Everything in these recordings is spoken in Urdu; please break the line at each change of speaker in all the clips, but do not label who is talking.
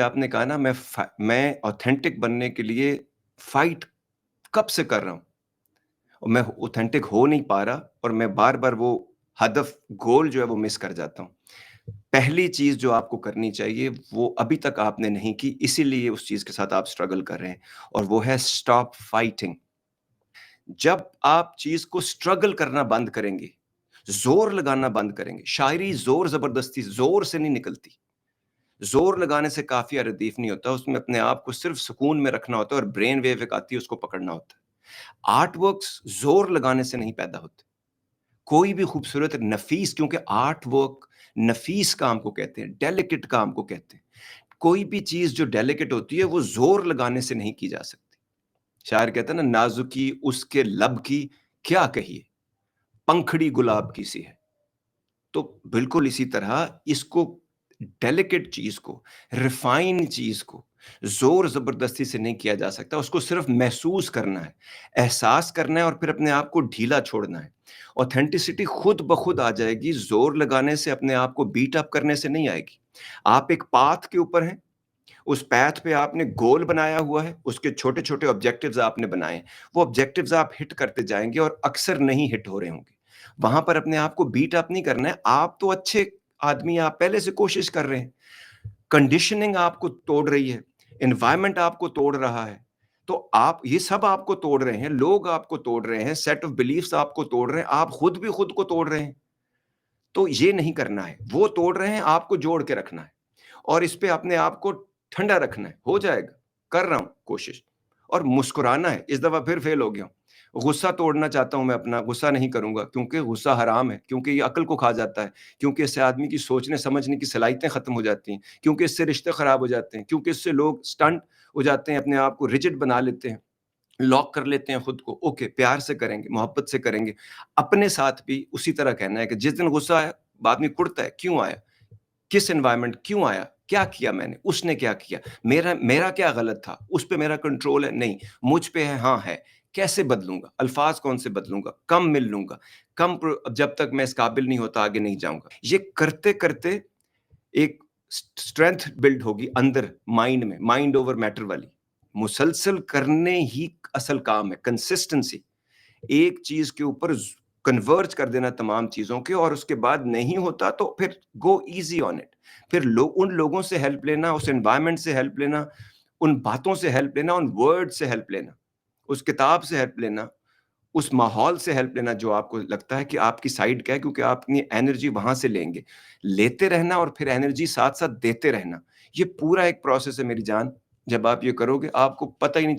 آپ نے کہا نا میں آتھینٹک بننے کے لیے فائٹ کب سے کر رہا ہوں اور میں آتھینٹک ہو نہیں پا رہا اور میں بار بار وہ ہدف گول جو ہے وہ مس کر جاتا ہوں. پہلی چیز جو آپ کو کرنی چاہیے وہ ابھی تک آپ نے نہیں کی، اسی لیے اس چیز کے ساتھ آپ اسٹرگل کر رہے ہیں، اور وہ ہے اسٹاپ فائٹنگ. جب آپ چیز کو اسٹرگل کرنا بند کریں گے، زور لگانا بند کریں گے. شاعری زور زبردستی زور سے نہیں نکلتی. زور لگانے سے کافی ردیف نہیں ہوتا، اس میں اپنے آپ کو صرف سکون میں رکھنا ہوتا ہے اور برین ویو ایک آتی ہے اس کو پکڑنا ہوتا ہے. آرٹ ورکس زور لگانے سے نہیں پیدا ہوتے. کوئی بھی خوبصورت نفیس، کیونکہ آرٹ ورک نفیس کام کو کہتے ہیں، ڈیلیکٹ کام کو کہتے ہیں. کوئی بھی چیز جو ڈیلیکٹ ہوتی ہے وہ زور لگانے سے نہیں کی جا سکتی. شاعر کہتا ہے نا، نازکی اس کے لب کی کیا کہیے، پنکھڑی گلاب کی سی ہے. تو بالکل اسی طرح اس کو ڈیلیکٹ چیز کو، ریفائن چیز کو زور زبردستی سے نہیں کیا جا سکتا. اس کو صرف محسوس کرنا ہے، احساس کرنا ہے اور پھر اپنے آپ کو ڈھیلا چھوڑنا ہے. اوتھینٹسٹی خود بخود آ جائے گی، زور لگانے سے، اپنے آپ کو بیٹ اپ کرنے سے نہیں آئے گی. آپ ایک پاتھ کے اوپر ہیں، اس پیتھ پہ آپ نے گول بنایا ہوا ہے، اس کے چھوٹے چھوٹے آبجیکٹیوز آپ نے بنائے ہیں. وہ آبجیکٹیوز آپ ہٹ کرتے جائیں گے اور اکثر نہیں ہٹ ہو رہے ہوں گے. وہاں پر اپنے آپ کو بیٹ اپ نہیں کرنا ہے. آپ تو اچھے آدمی ہیں، آپ پہلے سے کوشش کر رہے ہیں. کنڈیشننگ آپ کو توڑ رہی ہے، انوائرمنٹ آپ کو توڑ رہا ہے، تو آپ یہ سب آپ کو توڑ رہے ہیں. لوگ آپ کو توڑ رہے ہیں، سیٹ آف بلیفز آپ کو توڑ رہے ہیں، آپ خود بھی خود کو توڑ رہے ہیں. تو یہ نہیں کرنا ہے. وہ توڑ رہے ہیں، آپ کو جوڑ کے رکھنا ہے اور اس پہ اپنے آپ کو ٹھنڈا رکھنا ہے. ہو جائے گا، کر رہا ہوں کوشش. اور مسکرانا ہے. اس دفعہ پھر فیل ہو گیا ہوں. غصہ توڑنا چاہتا ہوں میں اپنا، غصہ نہیں کروں گا کیونکہ غصہ حرام ہے، کیونکہ یہ عقل کو کھا جاتا ہے، کیونکہ اس سے آدمی کی سوچنے سمجھنے کی صلاحیتیں ختم ہو جاتی ہیں، کیونکہ اس سے رشتے خراب ہو جاتے ہیں، کیونکہ اس سے لوگ سٹنٹ ہو جاتے ہیں، اپنے آپ کو ریجڈ بنا لیتے ہیں، لاک کر لیتے ہیں خود کو. اوکے، پیار سے کریں گے، محبت سے کریں گے. اپنے ساتھ بھی اسی طرح کہنا ہے کہ جس دن غصہ آیا، آدمی کڑتا ہے، کیوں آیا، کس انوائرمنٹ کیوں آیا، کیا کیا میں نے، اس نے کیا کیا، میرا کیا غلط تھا، اس پہ میرا کنٹرول ہے نہیں، مجھ پہ ہے ہاں ہے. کیسے بدلوں گا، الفاظ کون سے بدلوں گا، کم مل لوں گا، جب تک میں اس قابل نہیں ہوتا آگے نہیں جاؤں گا. یہ کرتے کرتے ایک اسٹرینتھ بلڈ ہوگی اندر، مائنڈ میں، مائنڈ اوور میٹر والی. مسلسل کرنے ہی اصل کام ہے، کنسسٹنسی. ایک چیز کے اوپر کنورج کر دینا تمام چیزوں کے، اور اس کے بعد نہیں ہوتا تو پھر گو ایزی آن اٹ. پھر ان لوگوں سے ہیلپ لینا، اس انوائرمنٹ سے ہیلپ لینا، ان باتوں سے ہیلپ لینا، ان ورڈ سے ہیلپ لینا، اس کتاب سے ہیلپ لینا، اس ماحول سے ہیلپ لینا جو آپ کو لگتا ہے کہ آپ کی سائڈ کا ہے، کیونکہ آپ اپنی انرجی وہاں سے لیں گے. لیتے رہنا اور پھر انرجی ساتھ ساتھ دیتے رہنا، یہ پورا ایک پروسیس ہے میری جان. جب آپ یہ کرو گے آپ کو پتہ ہی نہیں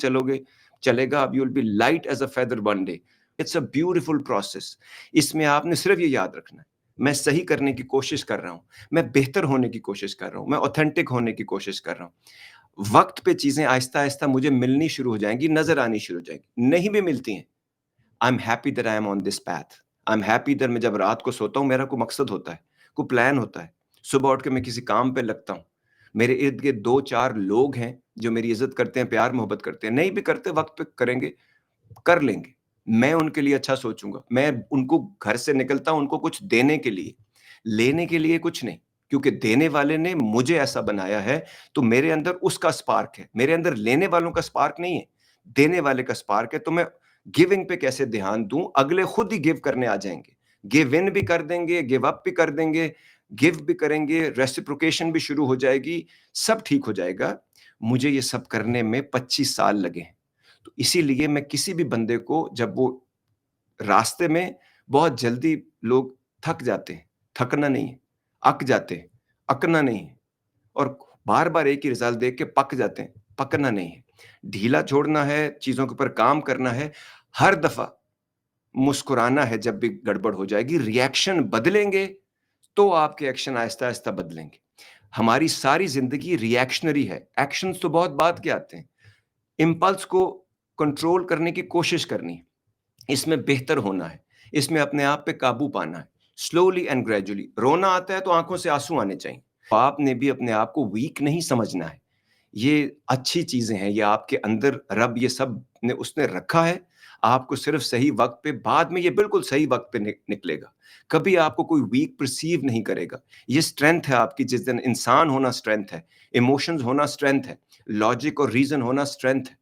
چلے گا. اب you will be light as a feather one day. It's a beautiful process. اس میں آپ نے صرف یہ یاد رکھنا ہے، میں صحیح کرنے کی کوشش کر رہا ہوں، میں بہتر ہونے کی کوشش کر رہا ہوں، میں اوتھینٹک ہونے کی کوشش کر رہا ہوں. وقت پہ چیزیں آہستہ آہستہ مجھے ملنی شروع ہو جائیں گی، نظر آنی شروع ہو جائیں گی. نہیں بھی ملتی ہیں، I am happy that I am on this path. I am happy that میں جب رات کو سوتا ہوں میرا کوئی مقصد ہوتا ہے، کوئی پلان ہوتا ہے. صبح اٹھ کے میں کسی کام پہ لگتا ہوں. میرے ارد گرد 2-4 لوگ ہیں جو میری عزت کرتے ہیں، پیار محبت کرتے ہیں. نہیں بھی کرتے، وقت پہ کریں گے، کر لیں گے. میں ان کے لیے اچھا سوچوں گا. میں ان کو گھر سے نکلتا ہوں ان کو کچھ دینے کے لیے، لینے کے لیے کچھ نہیں. کیونکہ دینے والے نے مجھے ایسا بنایا ہے تو میرے اندر اس کا سپارک ہے. میرے اندر لینے والوں کا سپارک نہیں ہے، دینے والے کا سپارک ہے. تو میں گیونگ پہ کیسے دھیان دوں، اگلے خود ہی گیو کرنے آ جائیں گے. گیو ان بھی کر دیں گے، گیو اپ بھی کر دیں گے، گیو بھی کریں گے، ریسیپروکیشن بھی شروع ہو جائے گی، سب ٹھیک ہو جائے گا. مجھے یہ سب کرنے میں 25 سال لگے ہیں. تو اسی لیے میں کسی بھی بندے کو، جب وہ راستے میں بہت جلدی لوگ تھک جاتے ہیں، تھکنا نہیں ہے، اک جاتے ہیں، اکنا نہیں ہے، اور بار بار ایک ہی رزلٹ دیکھ کے پک جاتے ہیں، پکنا نہیں ہے. ڈھیلا چھوڑنا ہے، چیزوں کے اوپر کام کرنا ہے. ہر دفعہ مسکرانا ہے جب بھی گڑبڑ ہو جائے گی. ریاکشن بدلیں گے تو آپ کے ایکشن آہستہ آہستہ بدلیں گے. ہماری ساری زندگی ریاکشنری ہے. ایکشنز تو بہت بعد کے آتے ہیں. امپلس کو کنٹرول کرنے کی کوشش کرنی ہے، اس میں بہتر ہونا ہے، اس میں اپنے آپ پہ قابو پانا ہے. Slowly and gradually. رونا آتا ہے تو آنکھوں سے آنسو آنے چاہیے. آپ نے بھی اپنے آپ کو ویک نہیں سمجھنا ہے. یہ اچھی چیزیں ہیں، یہ آپ کے اندر رب یہ سب نے اس نے رکھا ہے. آپ کو صرف صحیح وقت پہ، بعد میں یہ بالکل صحیح وقت پہ نکلے گا. کبھی آپ کو کوئی ویک پرسیو نہیں کرے گا. یہ اسٹرینتھ ہے آپ کی. جس دن انسان ہونا اسٹرینتھ ہے، ایموشنز ہونا اسٹرینتھ ہے، لاجک اور ریزن ہونا اسٹرینتھ ہے.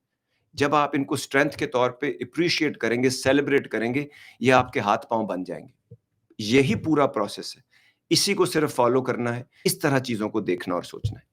جب آپ ان کو اسٹرینتھ کے طور پہ اپریشیٹ کریں گے، سیلیبریٹ کریں گے، یہ آپ کے ہاتھ پاؤں بن جائیں گے. یہی پورا پروسیس ہے. اسی کو صرف فالو کرنا ہے، اس طرح چیزوں کو دیکھنا اور سوچنا ہے.